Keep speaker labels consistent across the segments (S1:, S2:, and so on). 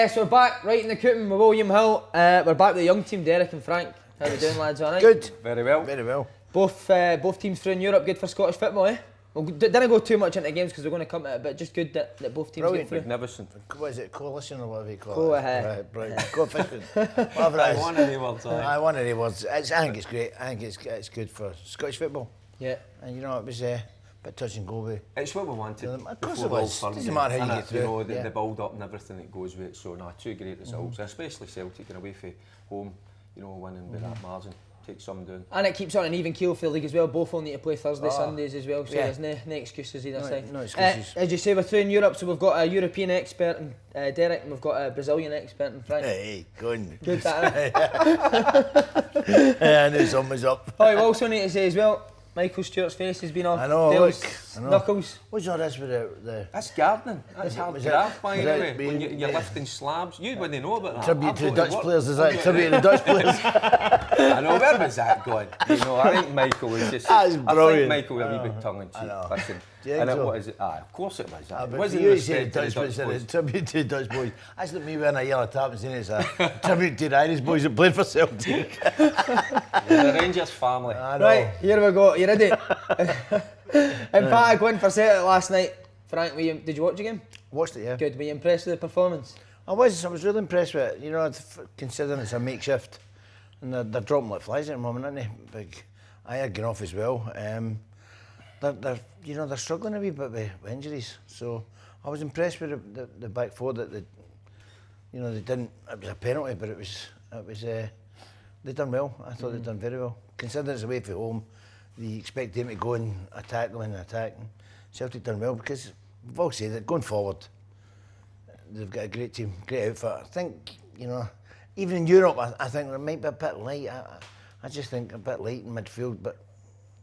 S1: Yes, we're back right in the cooping with William Hill. We're back with the young team, Derek and Frank. How are we doing, lads? All right?
S2: Good.
S3: Very well.
S2: Very well.
S1: Both teams through in Europe, good for Scottish football, eh? Well, didn't go too much into games because we're going to come to it, but just good that both teams get through.
S3: Magnificent.
S2: What is it, coalition or whatever you call it?
S1: Right,
S2: brilliant. Coefficient. Whatever it is.
S3: One of the words,
S2: One of the words. I think it's great. I think it's good for Scottish football.
S1: Yeah.
S2: And you know, it was a bit touch and go with.
S3: It's what we wanted.
S2: Of course it was. Doesn't matter how you get through.
S3: You know, the build up and everything that goes with it. So, two great results, especially Celtic and away from home, you know, winning by that margin. Take some down.
S1: And it keeps on an even keel for the league as well. Both will need to play Thursday, Sundays as well, so there's no excuses either side.
S2: No excuses.
S1: As you say, we're through in Europe, so we've got a European expert in Derek, and we've got a Brazilian expert in Frank.
S2: Hey, go on.
S1: Good that.
S2: I knew something was up.
S1: Oh, we also need to say as well, Michael Stewart's face has been off.
S2: I know,
S1: Dale's
S2: look.
S1: knuckles.
S2: What's all this with the...
S3: That's gardening. That's hard graft, by the way. When you're
S2: yeah.
S3: lifting slabs, you wouldn't know about that.
S2: Tribute to the Dutch players, is that? Tribute to the Dutch players.
S3: I know, where was that going? You know, I think Michael was just...
S2: That's brilliant.
S3: I think Michael was a wee bit tongue-in-cheek. Listen.
S2: And
S3: it was... of course it was. It
S2: But
S3: wasn't
S2: you say
S3: respect to the
S2: Dutch boys,
S3: Dutch boys.
S2: tribute to the Dutch boys. That's like me wearing a yellow top and saying it's a tribute to the Irish boys that played for Celtic.
S3: The Rangers family.
S2: I know.
S1: Right, here we go. You ready? Emphatic win for Celtic last night. Frank, did you watch the game?
S2: Watched it, yeah.
S1: Good. Were you impressed with the performance?
S2: I was really impressed with it. You know, considering it's a makeshift, and they're dropping like flies at the moment, aren't they? Big, I had gone off as well. They're struggling a wee bit with injuries. So I was impressed with the back four that they didn't. It was a penalty, but it was they done well. I thought they'd done very well. Considering it's away from home, you expect them to go and attack them and attack. And Celtic done well because we've all said that going forward, they've got a great team, great outfit. I think, you know, even in Europe, I think they might be a bit light. I just think a bit light in midfield, but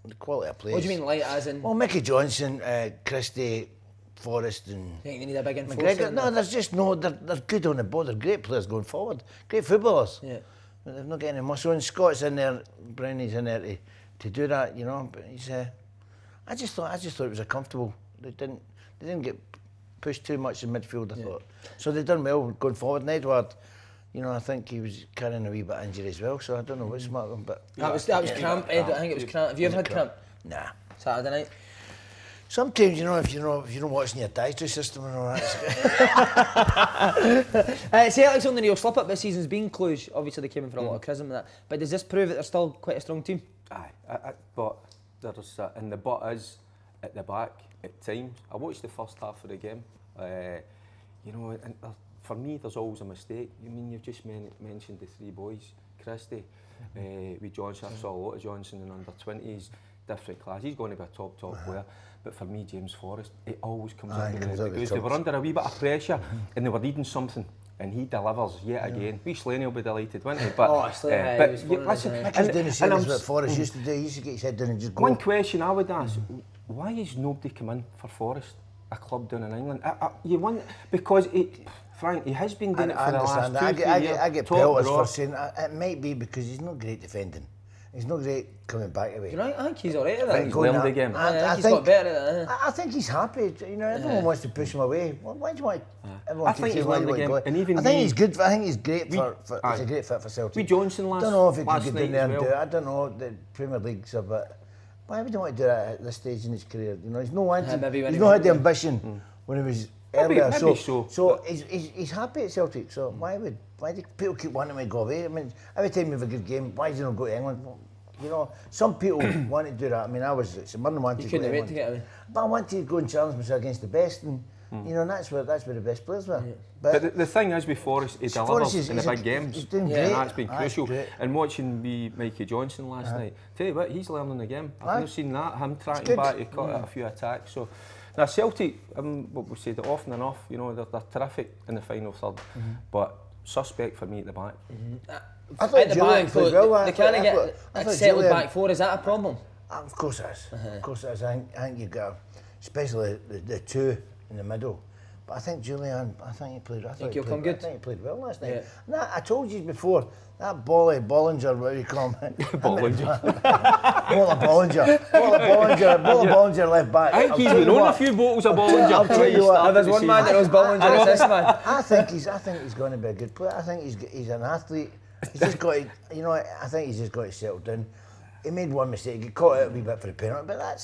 S2: the quality of players.
S1: What do you mean light as in?
S2: Well, Mickey Johnson, Christie, Forrest and...
S1: You think they need a big enforcer?
S2: McGregor. No, there's just no... They're good on the ball. They're great players going forward. Great footballers.
S1: Yeah.
S2: But they've not got any muscle. And Scott's in there, Brownie's in there to do that, you know. But he's... I just thought it was a comfortable... They didn't get pushed too much in midfield, I thought. So they've done well going forward. And Edward, you know, I think he was carrying a wee bit of injury as well, so I don't know what's smart with him, but...
S1: That was cramp, Ed. I think it was cramp. Have you ever had cramp?
S2: Nah.
S1: Saturday night?
S2: Sometimes, you know, if you're not watching your dietary system and all that,
S1: Celtic's only real slip-up this season's been Cluj. Obviously, they came in for a lot of criticism and that. But does this prove that they're still quite a strong team?
S3: Aye, but there's and the but is at the back at times. I watched the first half of the game. You know, and for me, there's always a mistake. I mean, you've just mentioned the three boys, Christie, with Johnson. I saw a lot of Johnson in under 20s, different class. He's going to be a top player. But for me, James Forrest, it always comes out because they were under a wee bit of pressure and they were needing something. And he delivers yet again. We Slaney will be delighted, won't he? But,
S2: listen, I was doing the same as what Forrest used to do. He used to get his head down and just go.
S3: One question I would ask, why has nobody come in for Forrest, a club down in England? Because Frank, he has been doing it for the last 2-3 years.
S2: I get pelters for saying it might be because he's not great defending. He's not great coming back away.
S1: You know, I think he's alright at that.
S3: He's learned the game.
S1: I think he's got better at that.
S2: I think he's happy. You know, everyone wants to push him away. Why do you want?
S3: I think he's learned the game. And even
S2: I think he's good. I think he's great for he's a great fit for Celtic.
S3: We Johnson last.
S2: I don't know if he could get down there and
S3: well.
S2: do it. I don't know. The Premier League's a bit. Why would he want to do that at this stage in his career? You know, he's not had the ambition when he was earlier. So he's happy at Celtic. So why do people keep wanting him to go away? I mean, every time you have a good game, why does he not go to England? You know, some people want to do that. I mean, I was someone wanted to go to England.
S1: Wait to get away.
S2: But I wanted to go and challenge myself against the best, and you know, that's where the best players were.
S1: Yeah.
S3: But the thing is with Forrest, he delivers in the big games.
S2: He's doing great.
S3: And that's been crucial. And watching Mikey Johnson last night, tell you what, he's learning the game. I've not seen that. Him tracking back, he caught a few attacks. So now Celtic, what we said often enough, you know, they're terrific in the final third, but suspect for me at the back.
S2: I thought
S1: at the back, they can't get a settled back four. Is that a problem?
S2: Of course it is. Of course it is. I think you've got, especially the two in the middle. But I think Julian, I think he played. I
S1: he'll come good?
S2: I think he played well last night.
S1: Yeah.
S2: And I told you before, that Bollinger, what do you call him?
S3: Bollinger.
S2: Bollinger left back.
S3: I think he's been on a few bottles of Bollinger.
S2: I'll tell you what,
S1: There's one man that knows Bollinger, it's this man.
S2: I think he's going to be a good player. I think he's an athlete. He's just got to, I think he's just got to settle down. He made one mistake, he caught out a wee bit for the penalty, but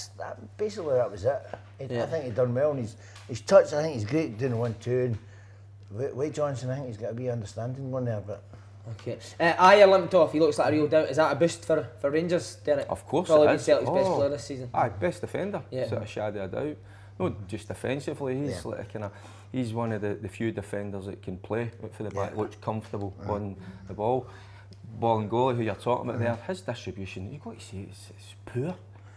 S2: basically that was it. I think he's done well, and his touch, I think he's great doing 1-2. And Wade Johnson, I think he's got a wee understanding one there, but.
S1: Okay. Ayer limped off, he looks like a real doubt. Is that a boost for Rangers, Derek?
S3: Of course
S1: Probably
S3: it
S1: been
S3: is.
S1: Celtic's best player this season.
S3: Aye, best defender,
S1: Yeah.
S3: without a shadow of a doubt. Not just defensively, he's like he's one of the few defenders that can play out for the back, looks comfortable on the ball. Bolingoli, who you're talking about there, his distribution, you've got to say it's poor.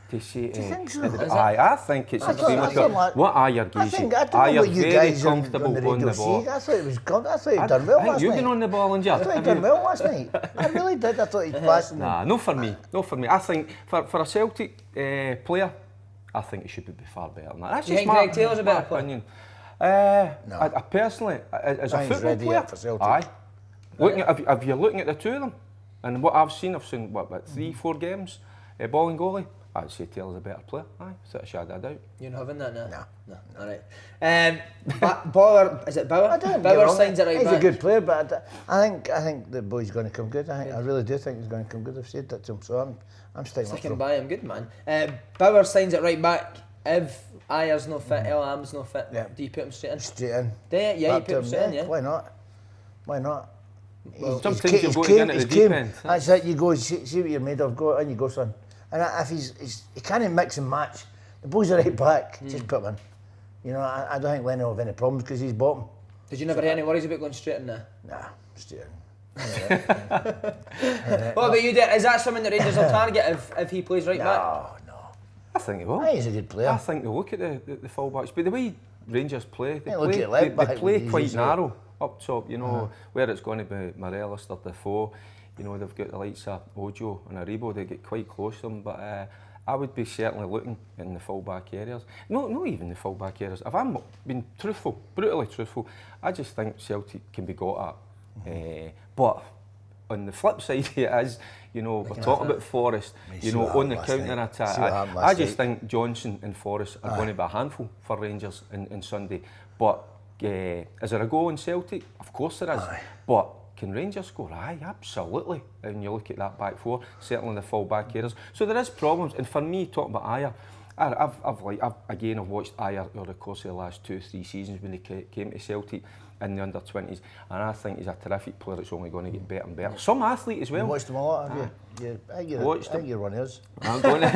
S3: To say,
S2: Do you think so?
S3: I think it's extremely poor. What Ayer gives you?
S2: I don't know
S3: Ayer
S2: what you
S3: very
S2: guys
S3: comfortable on the ball.
S2: I thought he'd done well last night.
S3: You've been on the ball and
S2: I thought he'd done well last night. I really did. I thought he'd passed.
S3: Nah, not for me. I think for a Celtic player, I think he should be far better than that. That's
S1: Do you
S3: just
S1: think Greg Taylor's a better player?
S3: opinion.
S2: No.
S3: I personally, as a football
S2: ready
S3: player,
S2: for Celtic.
S3: aye. Looking at, if you're looking at the two of them, and what I've seen 3-4 games, Bolingoli, I'd say Taylor's a better player. Aye, without a shadow of a doubt.
S1: You're not having that now?
S2: No.
S1: All right. Bauer, is it Bauer?
S2: I don't
S1: Bauer signs it right
S2: He's
S1: back.
S2: a good player, but I think the boy's going to come good. I really do think he's going to come good. I've said that to him, so I'm sticking up for
S1: Sticking
S2: him.
S1: by him, good man. Bauer signs it right back. If Ayer's no fit, Elam's no fit,
S2: Yeah.
S1: do you put him straight in?
S2: Straight in.
S1: Do you? Yeah, you
S2: Back
S1: put
S2: to
S1: him straight in, yeah.
S2: Why not?
S1: Well,
S3: sometimes you've got to get into the deep end.
S2: That's it. You go see what you're made of. Go and you go, son. And if he can't mix and match, the boy's a right back. Just put him in. I don't think Lenny will have any problems because he's bottom.
S1: Did you never have any worries about going straight in there?
S2: Nah, straight in.
S1: What about you, Derek? Is that something that Rangers will target if he plays right back?
S2: No.
S3: I think he will.
S2: I think he's a good player.
S3: I think they'll look at the full-backs, but the way Rangers play, they
S2: Yeah, look at left
S3: they
S2: back,
S3: play
S2: he's
S3: quite
S2: easy.
S3: narrow up top, where it's going to be Morelos or Defoe, they've got the likes of Ojo and Aribo, they get quite close to them, but I would be certainly looking in the full-back areas. No, not even the full-back areas. If I'm being truthful, brutally truthful, I just think Celtic can be got at. But on the flip side of it is, we're talking about Forrest, on the counter-attack. I just think Johnson and Forrest are going to be a handful for Rangers on Sunday. But is there a goal in Celtic? Of course there is. But can Rangers score? Aye, absolutely. And you look at that back four, certainly the full-back areas. So there is problems. And for me, talking about Ayer, I've watched Ayer over the course of the last 2-3 seasons when he came to Celtic in the under-20s, and I think he's a terrific player that's only going to get better and better. Some athlete as well.
S2: You watched him a lot, have you? I think you're one of us.
S3: I'm going to.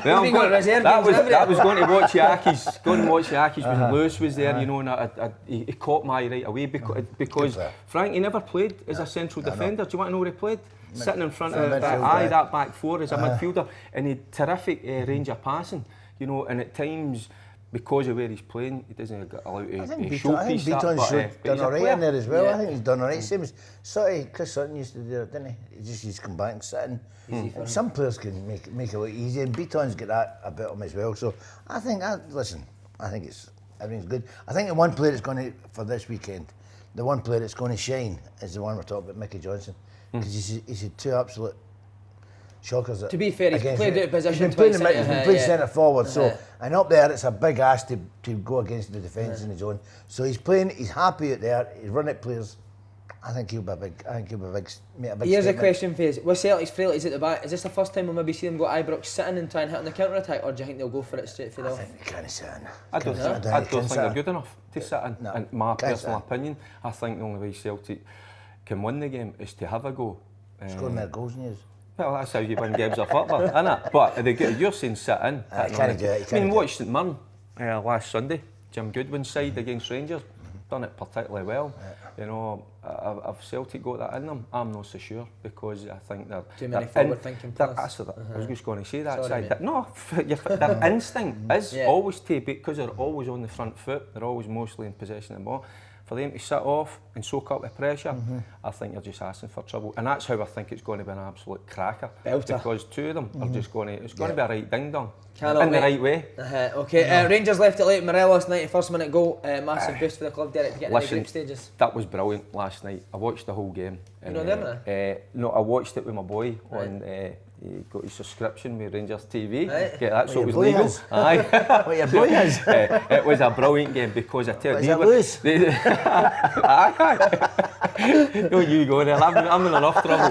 S3: That was going to watch Yaki's. Going to watch Yaki's when Lewis was there, and he caught my right away because Frankie never played as a central defender. Do you want to know where he played? Sitting in front of that back four as a midfielder, and he had terrific range of passing, and at times, because of where he's playing, he doesn't get allowed to showpiece that.
S2: Beaton's done all right in there as well.
S1: Yeah.
S2: I think he's done all right. Same as Chris Sutton used to do it, didn't he? He just used to come back and sit in. And some players can make it look easy, and Beaton's got that about him as well. So I think, everything's good. I think the one player that's going to, for this weekend, the one player that's going to shine is the one we're talking about, Mickey Johnson. Because he's had two absolute shockers.
S1: To be fair, he's played out of position
S2: He's been
S1: twice.
S2: playing centre forward, so and up there it's a big ask to go against the defence in the zone. So he's playing. He's happy out there. He's running at players. I think he'll be a big. Make a big
S1: Here's a
S2: statement.
S1: question for you: with Celtic's frailties at the back, is this the first time we'll maybe see them go Ibrox sitting and try and hit on the counter attack, or do you think they'll go for it straight for the
S2: I
S1: off?
S2: think they can't sit in.
S3: I don't think they're good enough to sit in.
S2: No,
S3: In my
S2: can't
S3: personal
S2: sit in.
S3: opinion, I think the only way Celtic can win the game is to have a go.
S2: Scoring their goals in years.
S3: Well, that's how you win games of football, isn't it? But you're saying sit in.
S2: Can't do it.
S3: Watch St Mirren last Sunday, Jim Goodwin's side against Rangers, done it particularly well. If Celtic got that in them, I'm not so sure, because I think they're
S1: Too many forward-thinking players.
S3: I was just going to say that
S1: Sorry,
S3: side. Their instinct is always to beat, because they're always on the front foot. They're always mostly in possession of the ball. for them to sit off and soak up the pressure, I think you're just asking for trouble. And that's how I think it's going to be an absolute cracker.
S1: Belter.
S3: Because two of them are just going to, it's going to be a right ding-dong.
S1: Cannot
S3: in the
S1: wait.
S3: right way.
S1: Okay, Rangers left it late. Morelos, 91st minute goal. Massive boost for the club, Derek, to get into the group stages.
S3: That was brilliant last night. I watched the whole game.
S1: You know them,
S3: no, I watched it with my boy on. He got his subscription with Rangers TV.
S1: Right.
S3: Get that, so it was
S2: boy
S3: legal.
S2: is.
S3: Aye.
S2: What your boy is?
S3: It was a brilliant game because I tell you,
S2: Lewis?
S3: Don't you go there. I'm in enough trouble.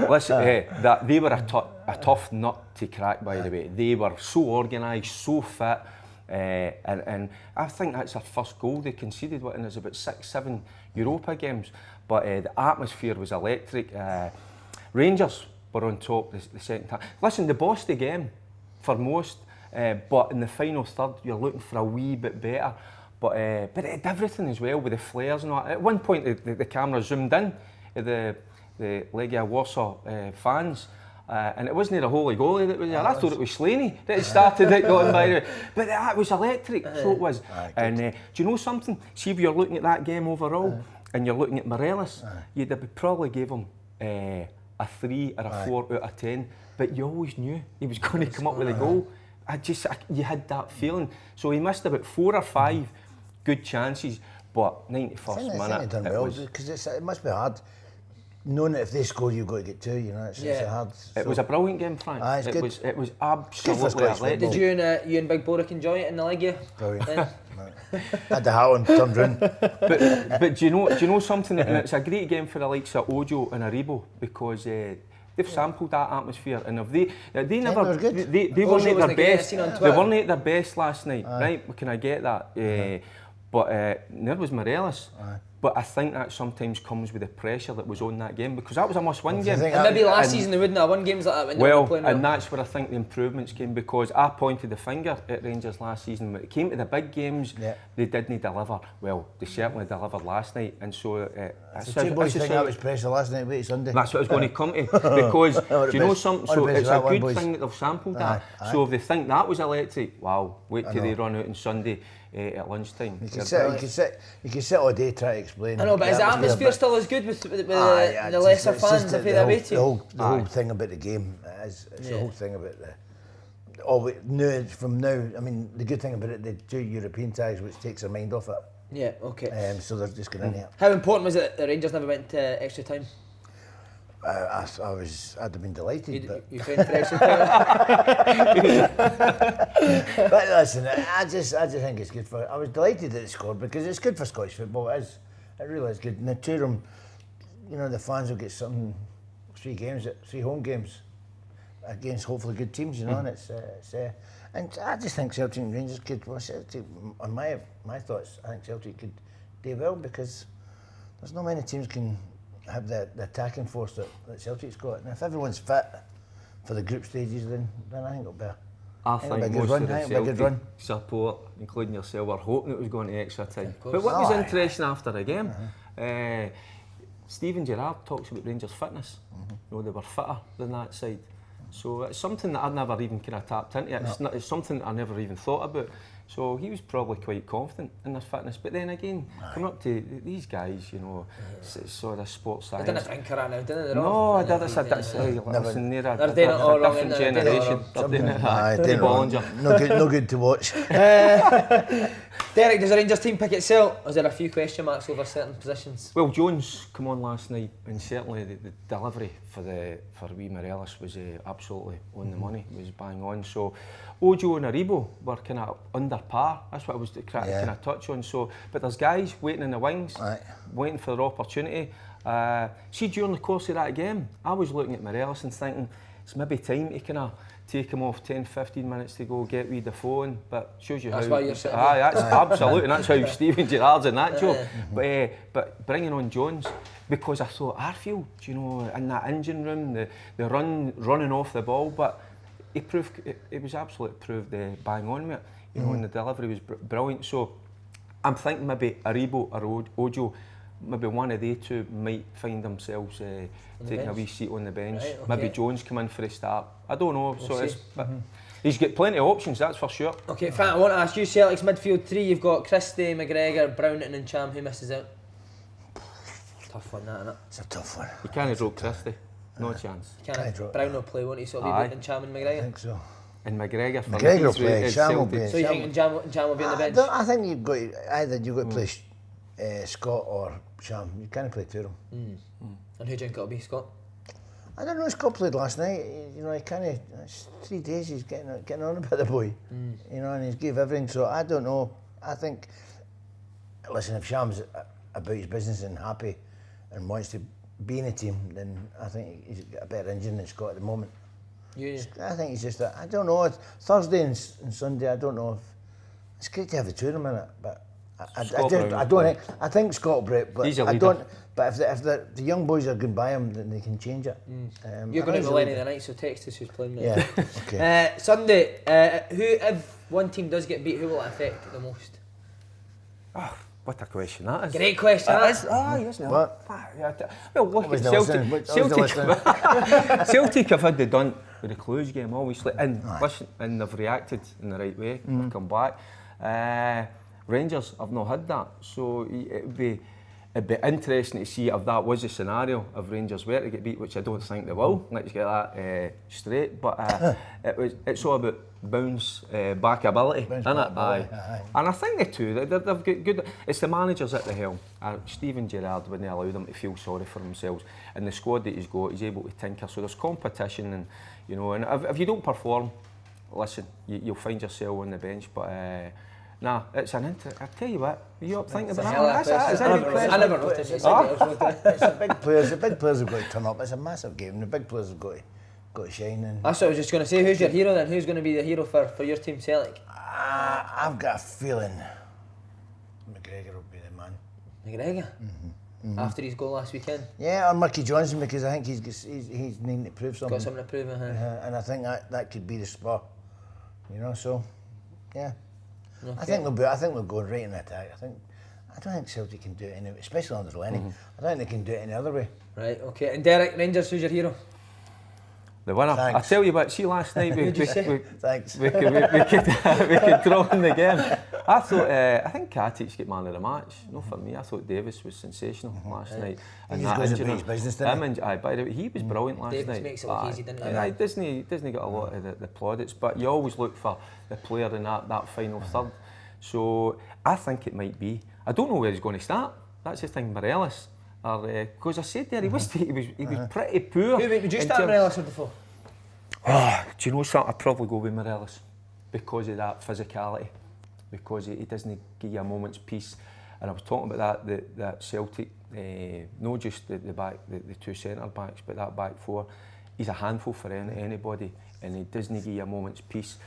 S3: Listen, that they were a tough nut to crack. By the way, they were so organised, so fit. And I think that's their first goal they conceded, and there's about 6-7 Europa games, but the atmosphere was electric. Rangers were on top the second time. Listen, they bossed the game for most, but in the final third you're looking for a wee bit better, but it had everything as well with the flares and all. At one point the camera zoomed in at the Legia Warsaw fans. And it wasn't a holy goalie that was there. I thought it was Slaney that had started it going by the way. But it was electric, so it was. And do you know something? See, if you're looking at that game overall and you're looking at Morelos, you'd have probably gave him a 3 or a 4 out of 10. But you always knew he was going to come up with a goal. You had that feeling. So he missed about 4 or 5 good chances, but 91st minute.
S2: Done well, because it must be hard. Knowing that if they score, you've got to get 2, you know, it's hard.
S3: It was a brilliant game, Frank. It was absolutely athletic.
S1: Did you and Big Boric enjoy it in the league? Yeah?
S2: Brilliant. Had the hat on, turned round.
S3: But do you know something? And it's a great game for the likes of Ojo and Aribo because they've sampled that atmosphere, and if they never they weren't at their best. They weren't at their best last night, right? Can I get that? But there was Morelos. But I think that sometimes comes with the pressure that was on that game because that was a must-win game.
S1: And maybe last season they wouldn't have won games like that when they were playing.
S3: And that's where I think the improvements came because I pointed the finger at Rangers last season. When it came to the big games, they didn't deliver. Well, they certainly delivered last night, and so
S2: two boys think that was pressure last night. Wait Sunday.
S3: That's what I was going to come to because do you know something? So it's a good thing that they've sampled that. So if they think that was electric, wow! Wait till they run out on Sunday. At lunchtime.
S2: You can sit all day trying to explain.
S1: I know, but is the atmosphere still as good with the lesser fans if they're away team?
S2: The whole thing about the game is the whole thing about from now. I mean, the good thing about it, the 2 European ties, which takes their mind off it.
S1: Yeah, okay.
S2: So they're just going in there.
S1: How important was it that the Rangers never went to extra time?
S2: I'd have been delighted.
S1: You trained for extra time?
S2: But listen, I just think it's good for. I was delighted that it scored because it's good for Scottish football. It really is good. And the two of them, you know, the fans will get 3 home games against hopefully good teams, you know. And and I just think Celtic and Rangers could. Well, Celtic, on my thoughts, I think Celtic could do well because there's not many teams can have the attacking force that Celtic's got, and if everyone's fit for the group stages, then I think it'll be
S3: I think most of the Celtic support, including yourself, were hoping it was going to extra time. But what was interesting after the game, Steven Gerrard talks about Rangers' fitness. You know, they were fitter than that side. So it's something that I'd never even kind of tapped into. It's something that I never even thought about. So he was probably quite confident in their fitness. But then again, coming up to these guys, you know, it's sort of sports science.
S1: They didn't drink around now, didn't they?
S3: No, I did. Listen, they're a
S1: doing it all wrong,
S3: different generation.
S2: No good to watch.
S1: Derek, does the Rangers team pick itself? Or is there a few question marks over certain positions?
S3: Well, Jones come on last night, and certainly the delivery for wee Morelos was absolutely on the money. It was bang on. So Ojo and Aribo were kind of under par. That's what I was kind of touch on. So, but there's guys waiting in the wings, waiting for their opportunity. See, during the course of that game, I was looking at Morelos and thinking it's maybe time to kind of take him off 10-15 minutes to go get with the phone, but shows you
S1: that's
S3: how.
S1: Why you're sitting
S3: that's absolutely, and that's how Steven Gerrard's in that job. But bringing on Jones, because I thought Arfield, you know, in that engine room, the running off the ball, but he proved it was absolutely proved bang on with it, you know, and the delivery was brilliant. So I'm thinking maybe Aribo or Ojo, maybe one of the two might find themselves taking a wee seat on the bench. Right, okay. Maybe Jones come in for a start. I don't know. We'll see. He's got plenty of options, that's for sure.
S1: Okay, Fant, I want to ask you, Celtic's midfield three, you've got Christie, McGregor, Brownton and Cham. Who misses out? Tough one, that, innit?
S2: It's a tough one.
S3: You can't drop Christie, no chance.
S1: Brown will play, won't he? So it'll be Brownton, Cham and McGregor.
S2: I think so.
S3: And McGregor for
S2: McGregor will
S3: me,
S2: play,
S3: it's
S2: Cham will
S3: Celtic.
S2: be.
S1: So you think Cham will be on the bench?
S2: I think you've got to play Scott or Cham. You can't play two of them.
S1: And who do you think it'll be, Scott?
S2: I don't know. Scott played last night. You know, he kind of. It's 3 days. He's getting on about the boy. You know, and he's gave everything. So I don't know. I think. Listen, if Sham's about his business and happy, and wants to be in a team, then I think he's got a better engine than Scott at the moment. I think he's just. I don't know. It's Thursday and Sunday. I don't know if it's great to have the two of them in it, but I think Scott will break. But
S3: he's a
S2: I
S3: leader.
S2: don't. But if the young boys are good by him, then they can change it.
S1: You're going to be Lenny tonight, so text us who's playing there.
S2: Yeah. Okay.
S1: Sunday. Who, if one team does get beat, who will it affect the most?
S3: Oh, what a question that is.
S1: Great question. That is.
S3: Oh, yes, no.
S2: What?
S3: Well, look at Celtic have had the done with the Clues game, obviously, and listen, and they've reacted in the right way. They've come back. Rangers have not had that, so it'd be interesting to see if that was a scenario if Rangers were to get beat, which I don't think they will. Let's get that straight. But it's all about bounce back ability, isn't it? Aye. And I think they too. They've got good. It's the managers at the helm. Steven Gerrard wouldn't allow them to feel sorry for themselves, and the squad that he's got, he's able to tinker. So there's competition, and you know, and if you don't perform, listen, you'll find yourself on the bench. But nah, it's I tell you what, you up thinking about that?
S1: I never wrote it.
S2: It's a big players. The big players have got to turn up. It's a massive game. The big players have got to shine. And
S1: That's what I was just going to say. Who's your hero then? Who's going to be the hero for your team, Celtic?
S2: I've got a feeling McGregor will be the man.
S1: McGregor? After his goal last weekend?
S2: Yeah, or Mickey Johnson, because I think he's needing to prove something.
S1: Got something to prove,
S2: and I think that could be the spur. You know, so yeah.
S1: Okay.
S2: I think they'll go right in attack. I don't think Celtic can do it anyway, especially under Lenny. I don't think they can do it any other way.
S1: Right, okay. And Derek, Rangers, who's your hero?
S3: The winner.
S2: Thanks.
S3: I tell you what, see last night
S2: Thanks.
S3: we could draw in the game. I thought I think Katic got man of the match. No, for me, I thought Davis was sensational last night.
S2: He just goes about his business, didn't he?
S3: By the way, he was brilliant last
S1: Davis
S3: night.
S1: makes it look easy, didn't he?
S3: And Disney got a lot of the plaudits, but you always look for the player in that final third. So I think it might be. I don't know where he's going to start. That's the thing, Morelos. Because I said there, he was pretty poor.
S1: Would you start Morelos or Defoe?
S3: Do you know something? I'd probably go with Morelos because of that physicality, because he doesn't give you a moment's peace. And I was talking about that Celtic, not just the two centre backs, but that back four. He's a handful for anybody, and he doesn't give you a moment's peace.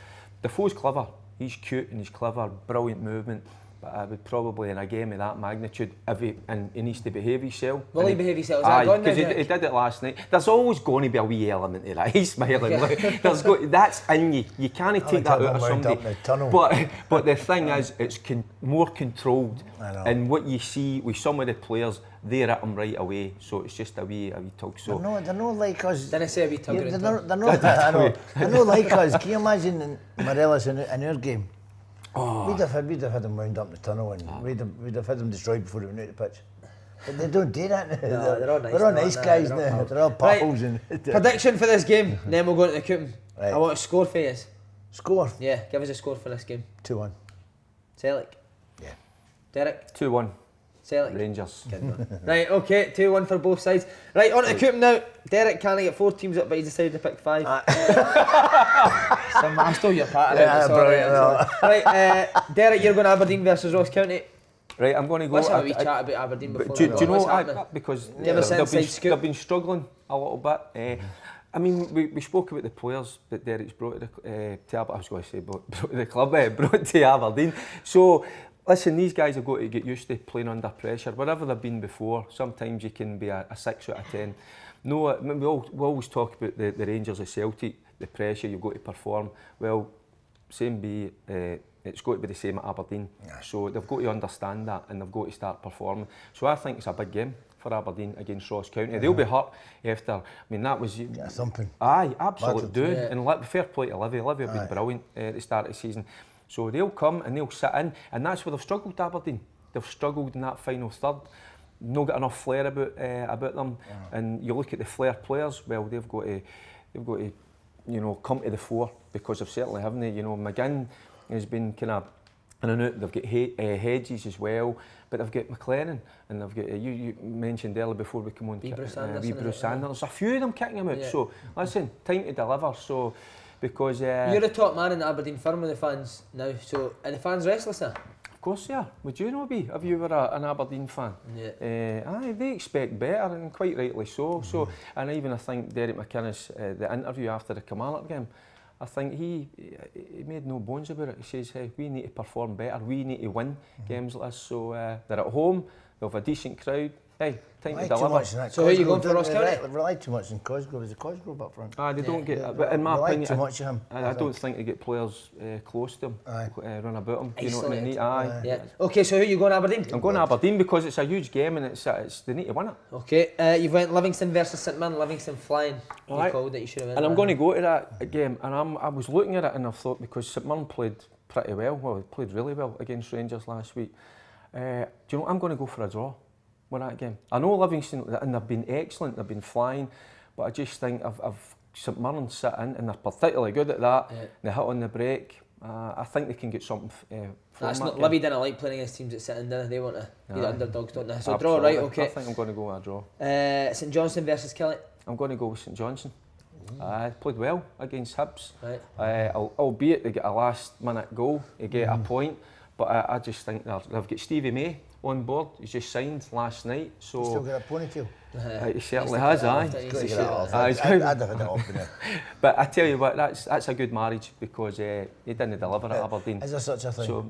S3: Defoe's clever. He's cute and he's clever, brilliant movement. But I would probably, in a game of that magnitude, he needs to behave himself.
S1: Will he behave himself? Is that gone now,
S3: because he did it last night. There's always going to be a wee element of that. He's smiling. That's in you. You can't take that out of somebody. But the thing is, it's more controlled. And what you see with some of the players, they're at them right away. So it's just a wee tug. So
S2: they're not like us.
S1: Didn't I say a wee tug?
S2: They're not like us. Can you imagine Morelos in our game? We'd have had them wound up in the tunnel, and we'd have had them destroyed before they went out the pitch. But they don't do that now.
S1: No,
S2: they're all nice guys now. They're all pals.
S1: Prediction for this game, then we'll go into the Coop.
S2: Right.
S1: I want a score for you.
S2: Score?
S1: Yeah, give us a score for this game.
S2: 2-1.
S1: Celtic?
S2: Yeah.
S1: Derek?
S3: 2-1.
S1: Celtic?
S3: Rangers.
S1: Right, okay, 2-1 for both sides. Right, on to the Coop now. Derek can't get 4 teams up, but he decided to pick 5. I stole your part of it. Right, Derek, you're going to Aberdeen versus Ross County.
S3: Right, I'm going to go.
S1: Let's have a wee chat about Aberdeen before.
S3: Do you know, because
S1: they've
S3: been struggling a little bit. I mean, we spoke about the players that Derek's brought to Aberdeen. I was going to say brought to the club, brought to Aberdeen. So, listen, these guys have got to get used to playing under pressure. Wherever they've been before, sometimes you can be a 6 out of 10. No, we always talk about the Rangers of Celtic, the pressure you've got to perform. Well, it's got to be the same at Aberdeen. So they've got to understand that, and they've got to start performing. So I think it's a big game for Aberdeen against Ross County. They'll be hurt after. I mean, that was
S2: Get a thumping.
S3: aye, absolute do.
S1: Yeah.
S3: And fair play to Livy. Livy have been brilliant at the start of the season. So they'll come and they'll sit in, and that's where they've struggled. Aberdeen. They've struggled in that final third. No got enough flair about them. And you look at the flair players. Well, they've got to come to the fore, because they've certainly haven't they. McGinn has been kind of in and out. They've got Hedges as well, but they've got McLennan, and they've got you mentioned earlier before we come on.
S1: Bruce
S3: Anderson. There's a few of them kicking him out. Yeah. So listen, time to deliver. So because
S1: you're the top man in the Aberdeen firm with the fans now. So are the fans restless?
S3: Of course, yeah. Would you not be if you were an Aberdeen fan?
S1: Yeah.
S3: They expect better, and quite rightly so. So, and even I think Derek McInnes, the interview after the Kilmarnock game, I think he made no bones about it. He says, "Hey, we need to perform better. We need to win games like this." So they're at home. They'll have a decent crowd. Hey, time to deliver.
S1: So who are you going for, Ross County?
S2: They rely too much on Cosgrove. Is the Cosgrove up front?
S3: They don't get. But in my opinion,
S2: too much of him.
S3: I don't think they get players close to him, run about him. You know what I mean?
S1: Yeah. Okay, so who are you going, Aberdeen?
S3: I'm going to Aberdeen because it's a huge game, and it's they need to win it.
S1: Okay, you've went Livingston versus St Mirren. Livingston flying. You called it. You should have went.
S3: And I'm going to go to that game, and I was looking at it, and I thought, because St Mirren played pretty well. Well, they played really well against Rangers last week. Do you know what? I'm going to go for a draw with that game. I know Livingston, and they've been excellent, they've been flying, but I just think I've St Mirren sit in, and they're particularly good at that. They hit on the break. I think they can get something from that.
S1: Livy didn't like playing against teams that sit in there. They want to be the underdogs, don't they? So draw, right? Okay.
S3: I think I'm going to go with a draw.
S1: St Johnstone versus Kelly.
S3: I'm going to go with St Johnstone. Played well against Hibs.
S1: Right.
S3: Albeit they get a last minute goal, they get a point, but I just think they've got Stevie May on board. He's just signed last night, so
S2: He's still got a ponytail.
S3: He certainly has, aye.
S2: I'd have had it off.
S3: But I tell you what, that's a good marriage, because he didn't deliver at Aberdeen.
S2: Is there such a thing?
S3: So,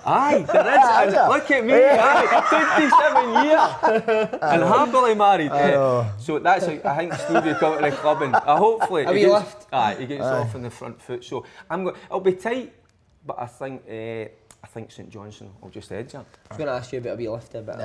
S3: aye, there is. Look at me, aye, 27 years and happily married. So that's, I think Stevie come to the club, and hopefully he gets off on the front foot. So it'll be tight, but I think St Johnstone will just edge it.
S1: I was going to ask you about a wee lift there, but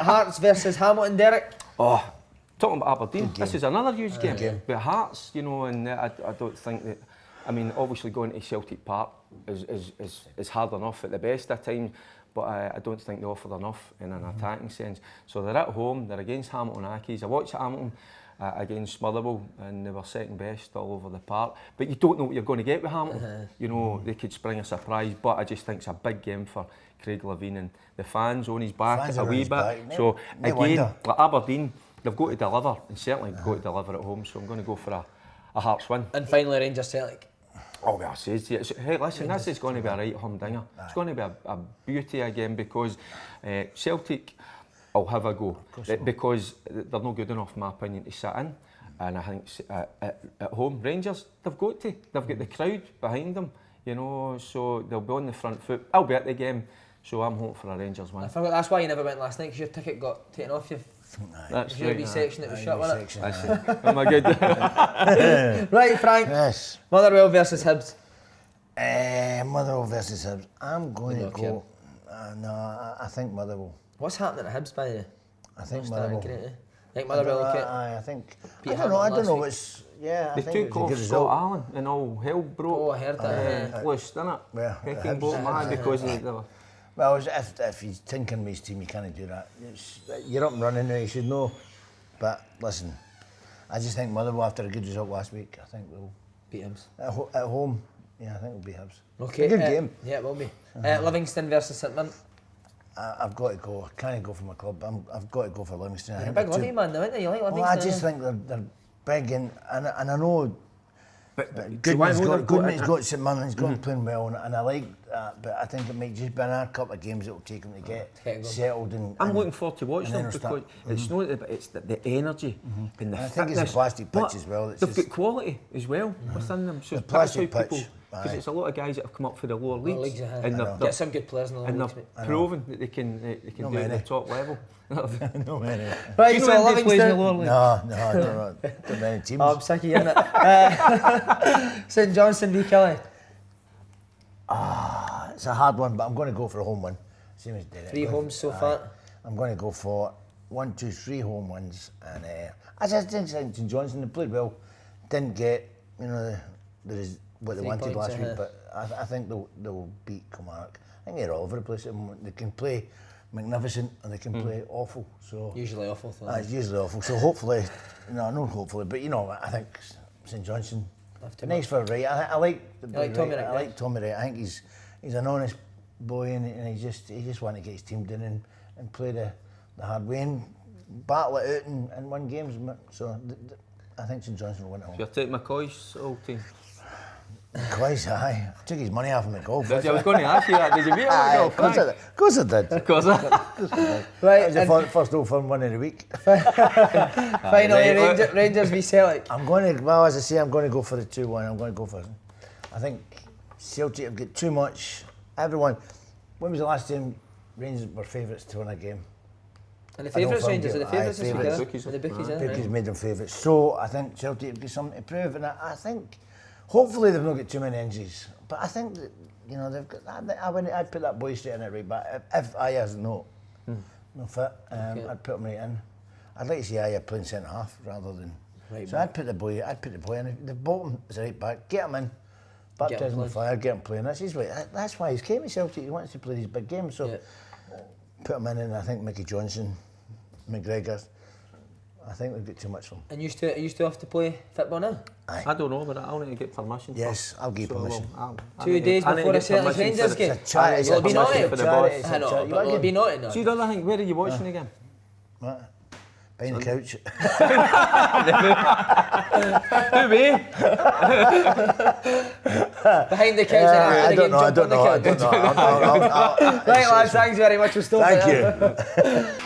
S1: Hearts versus Hamilton, Derek.
S3: Talking about Aberdeen, this is another huge game. But Hearts, and I don't think that. I mean, obviously going to Celtic Park is hard enough at the best of times, but I don't think they offered enough in an attacking sense. So they're at home, they're against Hamilton Accies. I watched Hamilton against Motherwell, and they were second best all over the park. But you don't know what you're going to get with Hamilton. They could spring a surprise, but I just think it's a big game for Craig Levein, and the fans on his back a wee bit. So again, like Aberdeen, they've got to deliver, and certainly got to deliver at home. So I'm going to go for a Hearts win.
S1: And finally, Rangers Celtic.
S3: Oh, well, I says to you, hey, listen, this is going to be a right humdinger. It's going to be a beauty again, because Celtic will have a go, because they're not good enough, in my opinion, to sit in. And I think at home, Rangers, they've got to. They've got the crowd behind them, so they'll be on the front foot. I'll be at the game, so I'm hoping for a Rangers win.
S1: That's why you never went last night, because your ticket got taken off you.
S3: That's
S1: your wee section that was shut, wasn't it?
S3: Am I good?
S1: Right, Frank.
S2: Yes.
S1: Motherwell versus Hibs.
S2: Motherwell versus Hibs. I'm going to go. I think Motherwell.
S1: What's happening at Hibs, by the way?
S2: I think Motherwell.
S1: Think Motherwell okay?
S2: I think. I don't know. It's
S3: they took off Scott Allen, and all hell broke.
S1: Oh, I heard that.
S3: Loose, didn't it?
S2: Yeah.
S3: Pecking both mad because they were.
S2: Well, if he's tinkering with his team, you can't do that. You're up and running now, you should know. But listen, I just think Motherwell, after a good result last week, I think we'll
S1: beat Hibs.
S2: At home, yeah, I think we'll beat Hibs.
S1: Okay.
S2: A good game.
S1: Yeah, it will be. Livingston versus St Mirren.
S2: I've got to go. I can't go for my club. I've got to go for Livingston.
S1: You're a big Livy man, though, aren't you? You like Livingston?
S2: Well, I just think they're big, and I know.
S3: But
S2: Goodman's got St Mirren, he's got playing well, and I like that, but I think it might just be another couple of games that will take him to get settled.
S3: I'm looking forward to watching them, because it's not, it's the energy and the fitness.
S2: I think it's a plastic pitch as well.
S3: They've got quality as well within them. So
S2: the plastic pitch.
S3: Because it's a lot of guys that have come up for the lower leagues,
S1: and they've got some good players in the lower leagues,
S3: and proven that they can do it at the top level.
S2: No many.
S1: Right, so Livingston.
S2: No, not many teams.
S1: I'm sick of hearing it. St Johnstone v Kelly.
S2: It's a hard one, but I'm going to go for a home win. Same as Derek.
S1: 3 homes so far.
S2: I'm going to go for 1, 2, 3 home wins, and I just think St Johnstone, they played well, didn't get what they
S1: 3
S2: wanted
S1: points,
S2: last week, but I think they'll beat Kilmarnock. I think they're all over the place. They can play magnificent and they can play awful. So
S1: Usually awful.
S2: it's usually awful. So hopefully, not hopefully, but I think St Johnstone. Nice for Wright. I like
S1: Tommy Wright.
S2: I like Tommy Wright. I think he's an honest boy, and he just want to get his team done and play the hard way and battle it out and win games. So I think St Johnstone will win it home.
S3: So you take McCoy's old team?
S2: McCoy's, aye. I took his money off him at golf.
S3: I was going to ask you that. Did you beat him at golf?
S2: Of course I did.
S3: Of course I did.
S1: Right,
S2: That was the first Old Firm win of the week.
S1: finally, Rangers v Celtic.
S2: As I say, I'm going to go for the 2-1. I'm going to go for it. I think Celtic have got too much. Everyone, when was the last time Rangers were favourites to win a game?
S1: And the favourites, Rangers, are the favourites this week,
S3: favourites.
S1: are they? The bookies,
S2: Bookies made them favourites. So I think Celtic have got something to prove, and I think hopefully they've not got too many injuries. But I think that they've got. I'd put that boy straight in it, right? But if Aya's no fit, I'd put him right in. I'd like to see Aya playing centre half rather than.
S1: Right
S2: So
S1: back.
S2: I'd put the boy in. The bottom is a right back. Get him in. Baptism of fire. Get him playing. That's his way. That's why he's came to Celtic. He wants to play these big games. So put him in, and I think Mickey Johnson, McGregor. I think we've got too much for him.
S1: And you still have to play football now?
S2: Aye.
S3: I don't know, but I'll need to get permission.
S2: Yes, I'll give permission.
S1: 2 days before a Celtic Rangers game.
S2: It's a charity.
S1: Will it be naughty?
S3: For the boss.
S1: I know, but will it be naughty now?
S3: So you don't think, where are you watching again?
S2: What? Behind the couch.
S3: Who, me?
S1: Behind the couch and
S2: I don't know.
S1: Right lads, thanks very much for stopping.
S2: Thank you.